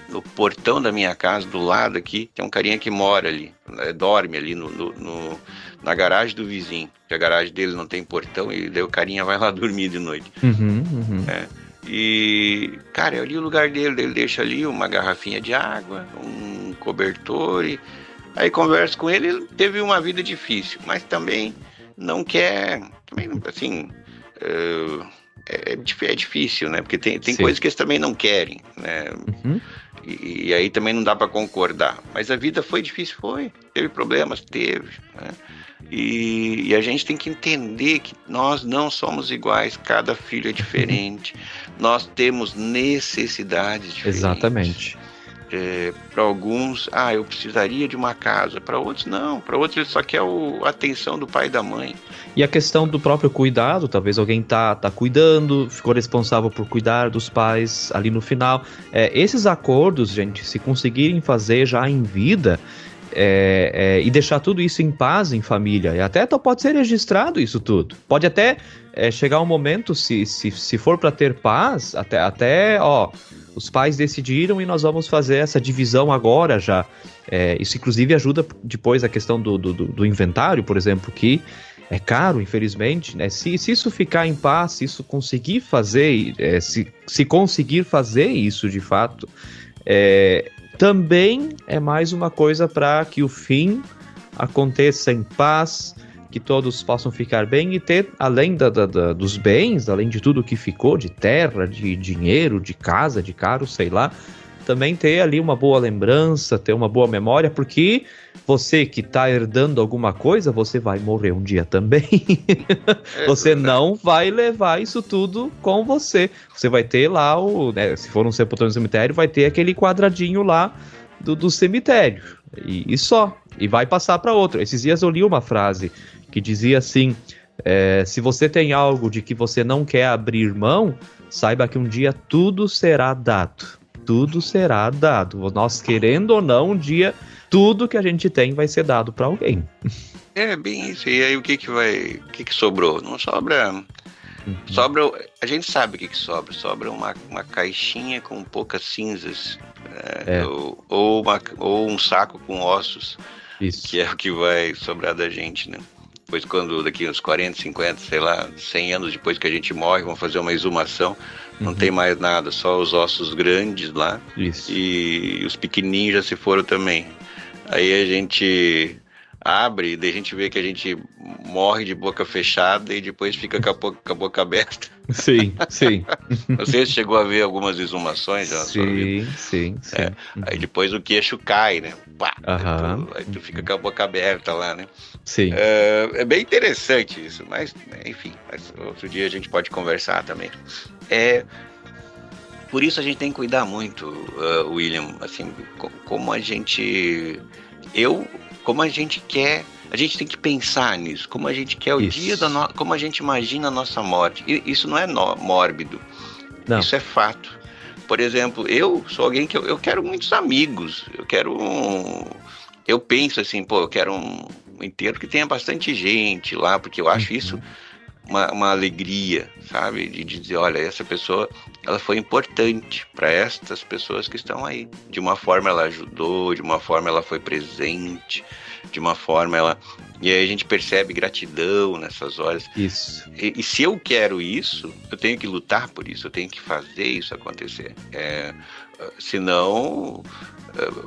no portão da minha casa, do lado aqui, tem um carinha que mora ali, dorme ali na garagem do vizinho, que a garagem dele não tem portão, e daí o carinha vai lá dormir de noite. E, cara, é ali o lugar dele, ele deixa ali uma garrafinha de água, um cobertor, e aí converso com ele teve uma vida difícil, mas também não quer, também, assim, é difícil, né, porque tem coisas que eles também não querem, né, e aí também não dá para concordar, mas a vida foi difícil, teve problemas, né? E a gente tem que entender que nós não somos iguais, cada filho é diferente, nós temos necessidades diferentes. Exatamente. Para alguns, eu precisaria de uma casa, para outros não, para outros ele só quer a atenção do pai e da mãe. E a questão do próprio cuidado, talvez alguém tá cuidando, ficou responsável por cuidar dos pais ali no final. Esses acordos, gente, se conseguirem fazer já em vida, e deixar tudo isso em paz em família, e até pode ser registrado isso tudo, pode até chegar um momento, se for para ter paz, até os pais decidiram e nós vamos fazer essa divisão agora já, isso inclusive ajuda depois a questão do inventário, por exemplo, que é caro, infelizmente, né? Se isso ficar em paz, se isso conseguir fazer, se conseguir fazer isso de fato, também é mais uma coisa para que o fim aconteça em paz, que todos possam ficar bem e ter, além dos bens, além de tudo que ficou, de terra, de dinheiro, de casa, de carro, sei lá, também ter ali uma boa lembrança, ter uma boa memória, porque você que está herdando alguma coisa, você vai morrer um dia também. Você não vai levar isso tudo com você. Você vai ter lá, se for um sepultura no cemitério, vai ter aquele quadradinho lá do cemitério. E só. E vai passar para outro. Esses dias eu li uma frase que dizia assim, se você tem algo de que você não quer abrir mão, saiba que um dia tudo será dado. Tudo será dado. Nós querendo ou não, um dia tudo que a gente tem vai ser dado para alguém. É bem isso. E aí o que sobrou? Não sobra. Sobra. A gente sabe o que sobra. Sobra uma caixinha com poucas cinzas, ou um saco com ossos. Isso. Que é o que vai sobrar da gente, né? Depois, quando daqui uns 40, 50, sei lá, 100 anos depois que a gente morre, vão fazer uma exumação, não tem mais nada, só os ossos grandes lá. Isso. E os pequenininhos já se foram também. Aí a gente abre, daí a gente vê que a gente morre de boca fechada e depois fica com a boca aberta. Sim. Não sei se chegou a ver algumas exumações já na sua vida. Sim. Aí depois o queixo cai, né? Pá, aí tu fica com a boca aberta lá, né? Sim. É bem interessante isso, mas enfim, outro dia a gente pode conversar também. Por isso a gente tem que cuidar muito, William, assim, como a gente quer, a gente tem que pensar nisso, como a gente quer o dia como a gente imagina a nossa morte. Isso não é mórbido, não. Isso é fato. Por exemplo, eu sou alguém que eu quero muitos amigos, eu penso assim, eu quero um enterro que tenha bastante gente lá, porque eu acho isso uma alegria, sabe? De dizer, olha, essa pessoa, ela foi importante para estas pessoas que estão aí. De uma forma ela ajudou, de uma forma ela foi presente, de uma forma ela... E aí a gente percebe gratidão nessas horas. Isso. E se eu quero isso, eu tenho que lutar por isso, eu tenho que fazer isso acontecer. Senão...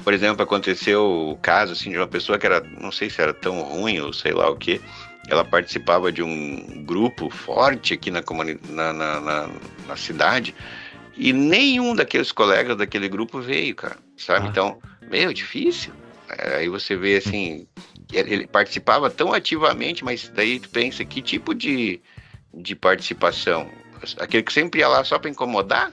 Por exemplo, aconteceu o caso assim, de uma pessoa que era, não sei se era tão ruim ou sei lá o que, ela participava de um grupo forte aqui na cidade e nenhum daqueles colegas daquele grupo veio, cara, sabe? Então, difícil. Aí você vê assim, ele participava tão ativamente, mas daí tu pensa, que tipo de participação? Aquele que sempre ia lá só para incomodar?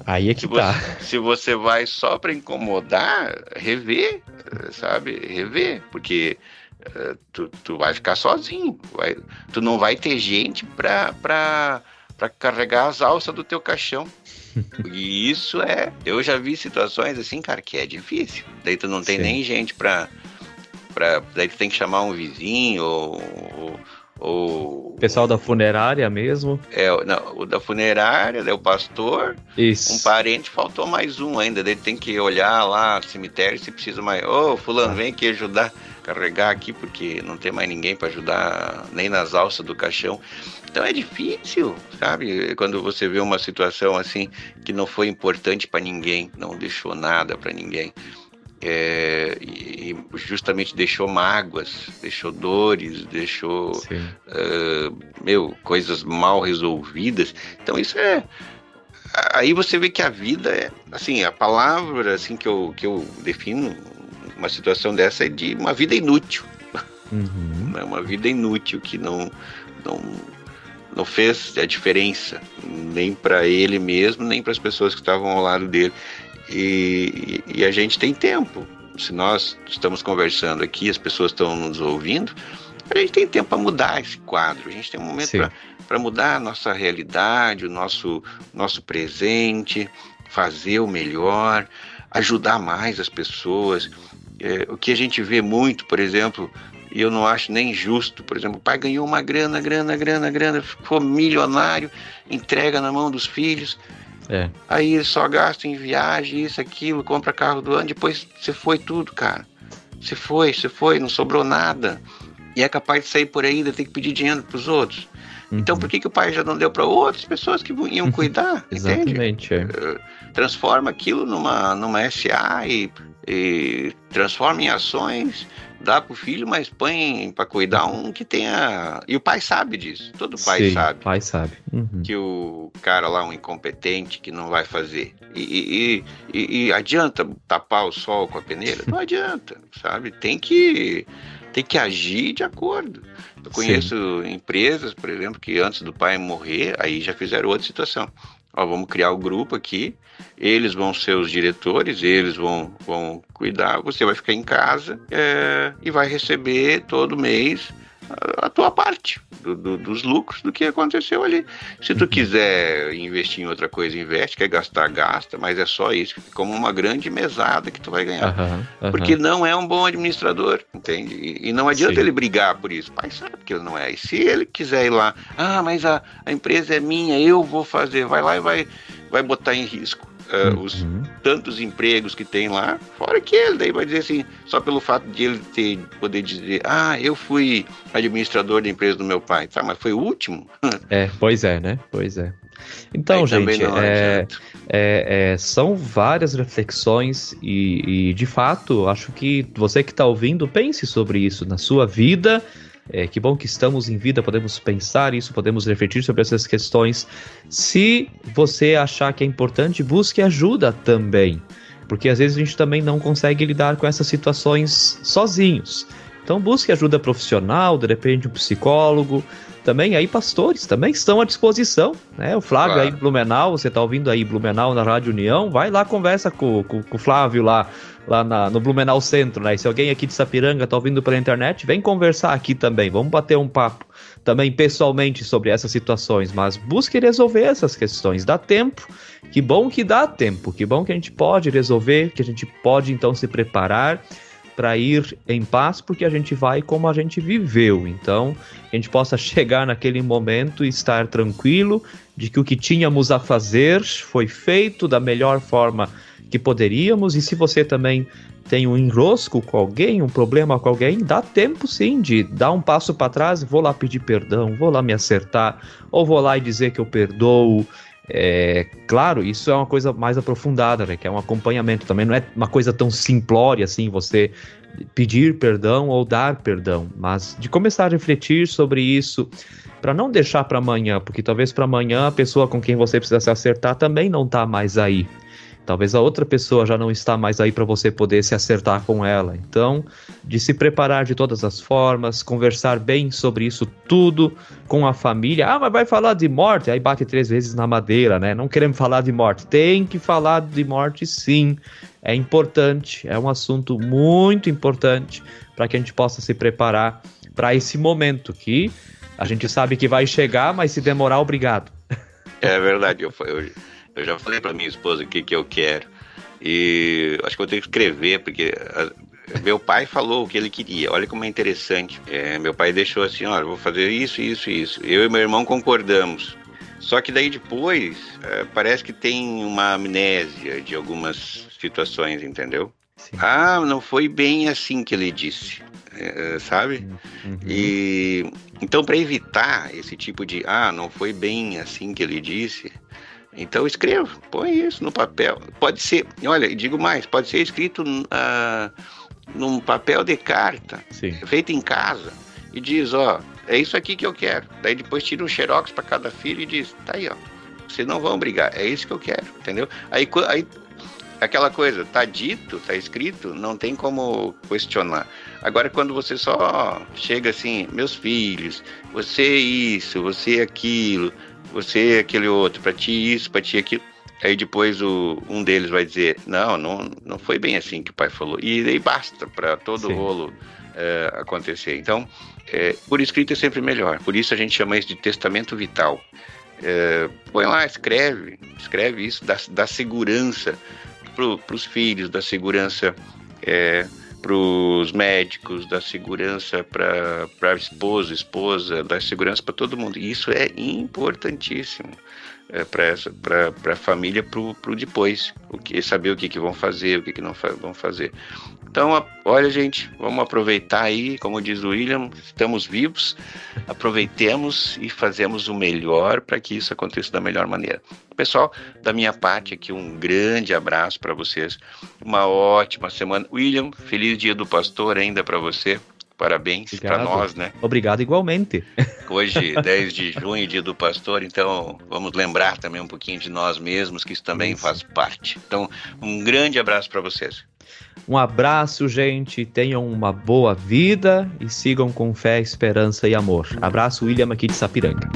Aí é que tá. Se você vai só para incomodar, rever, sabe? Rever, porque tu vai ficar sozinho. Tu não vai ter gente para carregar as alças do teu caixão. E isso eu já vi situações assim, cara, que é difícil. Daí tu não tem nem gente daí tu tem que chamar um vizinho ou pessoal da funerária mesmo? O da funerária, daí o pastor, isso. Um parente, faltou mais um ainda, daí tem que olhar lá no cemitério se precisa mais. Fulano, vem aqui ajudar, carregar aqui, porque não tem mais ninguém para ajudar nem nas alças do caixão. Então é difícil, sabe? Quando você vê uma situação assim que não foi importante para ninguém, não deixou nada para ninguém. E justamente deixou mágoas, deixou dores, deixou coisas mal resolvidas. Então isso aí você vê que a vida assim, a palavra assim que eu defino uma situação dessa é de uma vida inútil. Uma vida inútil que não fez a diferença nem para ele mesmo, nem para as pessoas que estavam ao lado dele. E a gente tem tempo. Se nós estamos conversando aqui, as pessoas estão nos ouvindo, a gente tem tempo para mudar esse quadro. A gente tem um momento para mudar a nossa realidade, o nosso presente, fazer o melhor, ajudar mais as pessoas. O que a gente vê muito, por exemplo, e eu não acho nem justo, por exemplo, o pai ganhou uma grana, ficou milionário, entrega na mão dos filhos. Aí ele só gasta em viagem, isso, aquilo, compra carro do ano, depois você foi tudo, cara. Você foi, não sobrou nada. E é capaz de sair por aí, ainda ter que pedir dinheiro pros outros. Então por que o pai já não deu para outras pessoas que iam cuidar? Exatamente. Transforma aquilo numa SA e transforma em ações, dá pro filho, mas põe para cuidar um que tenha... E o pai sabe disso, todo pai sabe. O pai sabe. Que o cara lá, um incompetente, que não vai fazer. E adianta tapar o sol com a peneira? Não adianta, sabe? Tem que agir de acordo. Eu conheço empresas, por exemplo, que antes do pai morrer, aí já fizeram outra situação. Vamos criar o grupo aqui, eles vão ser os diretores, eles vão cuidar, você vai ficar em casa e vai receber todo mês a tua parte dos lucros do que aconteceu ali. Se tu quiser investir em outra coisa, investe, quer gastar, gasta, mas é só isso, como uma grande mesada que tu vai ganhar. Porque não é um bom administrador, entende? E não adianta ele brigar por isso. O pai sabe que ele não é. E se ele quiser ir lá, mas a empresa é minha, eu vou fazer, vai lá e vai botar em risco os tantos empregos que tem lá, fora que ele daí vai dizer assim, só pelo fato de ele poder dizer, eu fui administrador da empresa do meu pai, tá, mas foi o último. Pois é, né? Pois é. Então, gente, são várias reflexões e de fato, acho que você que está ouvindo, pense sobre isso na sua vida. Que bom que estamos em vida, podemos pensar isso, podemos refletir sobre essas questões. Se você achar que é importante, busque ajuda também, porque às vezes a gente também não consegue lidar com essas situações sozinhos. Então busque ajuda profissional, de repente um psicólogo. Também aí pastores também estão à disposição, né? O Flávio Claro. aí em Blumenau, você tá ouvindo aí Blumenau na Rádio União, vai lá, conversa com o Flávio lá no Blumenau Centro, né? E se alguém aqui de Sapiranga tá ouvindo pela internet, vem conversar aqui também, vamos bater um papo também pessoalmente sobre essas situações, mas busque resolver essas questões, dá tempo, que bom que dá tempo, que bom que a gente pode resolver, que a gente pode então se preparar para ir em paz, porque a gente vai como a gente viveu. Então, a gente possa chegar naquele momento e estar tranquilo de que o que tínhamos a fazer foi feito da melhor forma que poderíamos. E se você também tem um enrosco com alguém, um problema com alguém, dá tempo sim de dar um passo para trás, vou lá pedir perdão, vou lá me acertar, ou vou lá e dizer que eu perdoo. Claro, isso é uma coisa mais aprofundada, né? Que é um acompanhamento também, não é uma coisa tão simplória assim, você pedir perdão ou dar perdão, mas de começar a refletir sobre isso, para não deixar para amanhã, porque talvez para amanhã a pessoa com quem você precisa se acertar também não está mais aí. Talvez a outra pessoa já não está mais aí para você poder se acertar com ela. Então, de se preparar de todas as formas, conversar bem sobre isso tudo com a família. Ah, mas vai falar de morte? Aí bate 3 vezes na madeira, né? Não queremos falar de morte. Tem que falar de morte, sim. É importante, é um assunto muito importante para que a gente possa se preparar para esse momento que a gente sabe que vai chegar, mas se demorar, obrigado. É verdade, eu já falei para minha esposa o que eu quero, e acho que eu tenho que escrever, porque meu pai falou o que ele queria. Olha como é interessante. Meu pai deixou assim, olha, vou fazer isso, isso, isso. Eu e meu irmão concordamos. Só que daí depois, parece que tem uma amnésia de algumas situações, entendeu? Sim. Ah, não foi bem assim que ele disse, sabe? Uhum. E então, para evitar esse tipo de, não foi bem assim que ele disse, então escreva, põe isso no papel. Pode ser, olha, digo mais, pode ser escrito num papel de carta, feito em casa, e diz, é isso aqui que eu quero. Daí depois tira um xerox para cada filho e diz, tá aí, vocês não vão brigar, é isso que eu quero, entendeu? Aí aquela coisa, tá dito, tá escrito, não tem como questionar. Agora, quando você só chega assim, meus filhos, você isso, você aquilo, você aquele outro, pra ti isso, pra ti aquilo. Aí depois um deles vai dizer, não foi bem assim que o pai falou. E aí basta para todo o rolo acontecer. Então, por escrito é sempre melhor. Por isso a gente chama isso de testamento vital. Põe lá, escreve isso, dá segurança para os filhos, dá segurança para os médicos, dá segurança para esposa, dá segurança para todo mundo. E isso é importantíssimo para a família, para o depois, saber o que vão fazer, o que não vão fazer. Então, olha, gente, vamos aproveitar aí, como diz o William, estamos vivos, aproveitemos e fazemos o melhor para que isso aconteça da melhor maneira. Pessoal, da minha parte aqui, um grande abraço para vocês, uma ótima semana. William, feliz Dia do Pastor ainda para você. Parabéns para nós, né? Obrigado igualmente. Hoje, 10 de junho, Dia do Pastor, então vamos lembrar também um pouquinho de nós mesmos, que isso também faz parte. Então, um grande abraço para vocês. Um abraço, gente, tenham uma boa vida e sigam com fé, esperança e amor. Abraço, William, aqui de Sapiranga.